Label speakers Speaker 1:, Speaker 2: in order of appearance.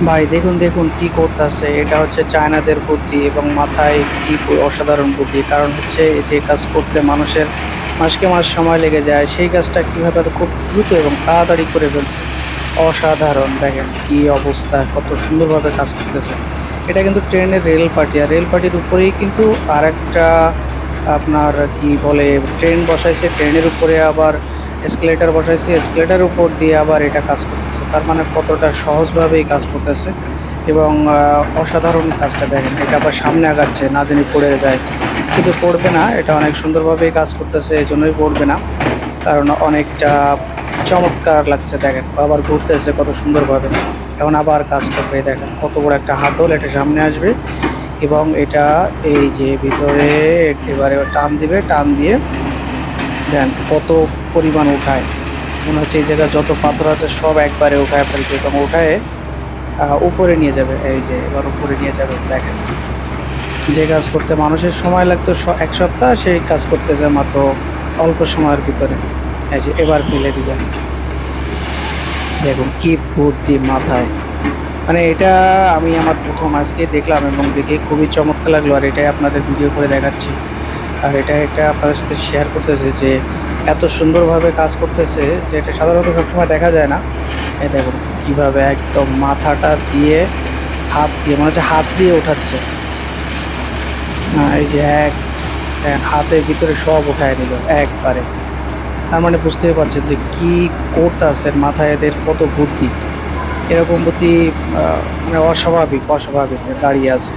Speaker 1: ভাই দেখুন দেখুন কি করতেছে, এটা হচ্ছে চায়নাদের বুদ্ধি এবং মাথায় কি অসাধারণ বুদ্ধি। কারণ হচ্ছে এই যে কাজ করতে মানুষের মাসকে মাস সময় লেগে যায়, সেই কাজটা কিভাবে এত খুব দ্রুত এবং তাড়াতাড়ি করে ফেলছে। অসাধারণ, দেখেন কি অবস্থা, কত সুন্দরভাবে কাজ করতেছে। এটা কিন্তু ট্রেনের রেল পার্টি, আর রেল পার্টির উপরেই কিন্তু আর একটা আপনার কি বলে ট্রেন বসাইছে, ট্রেনের উপরে আবার এসকেলেটর বসাইছে, এসকেলেটর উপর দিয়ে আবার এটা কাজ করতেছে। তার মানে কতটা সহজভাবেই কাজ করতেছে এবং অসাধারণ কাজটা দেখেন। এটা আবার সামনে আগাচ্ছে, না জানি পড়ে যায়, কিন্তু পড়বে না। এটা অনেক সুন্দরভাবেই কাজ করতেছে, এই জন্যই পড়বে না, কারণ অনেকটা চমৎকার লাগছে। দেখেন আবার ঘুরতেছে কত সুন্দরভাবে, এখন আবার কাজ করবে। দেখেন কত বড় একটা হাতল, এটা সামনে আসবে এবং এটা এই যে ভিতরে একেবারে টান দিবে, টান দিয়ে দেন কত পরিমাণ উঠায়। মনে হচ্ছে এই জায়গায় যত পাথর আছে সব একবারে উঠায় ফেলবে এবং উঠায় উপরে নিয়ে যাবে। এই যে এবার উপরে নিয়ে যাবে। দেখেন যে কাজ করতে মানুষের সময় লাগতো এক সপ্তাহ, সেই কাজ করতে যায় মাত্র অল্প সময়ের ভিতরে। এই যে এবার ফেলে দিবেন। দেখুন কি বুদ্ধি মাথায়, মানে এটা আমি আমার প্রথম আজকে দেখলাম এবং দেখে খুবই চমৎকার লাগলো, আর এটাই আপনাদের ভিডিও করে দেখাচ্ছি। আর এটা একটা আপনাদের সাথে শেয়ার করতেছে যে এত সুন্দরভাবে কাজ করতেছে যে এটা সাধারণত সবসময় দেখা যায় না। এই দেখুন কিভাবে একদম মাথাটা দিয়ে হাত দিয়ে, মনে হচ্ছে হাত দিয়ে ওঠাচ্ছে। এই যে দেখেন হাতের ভিতরে সব উঠায় নিল একবারে। তার মানে বুঝতেই পারছেন যে কি করতেছেন, মাথায় এদের কত বুদ্ধি। এরকম বুদ্ধি মানে অস্বাভাবিক অস্বাভাবিক দাঁড়িয়ে আছে।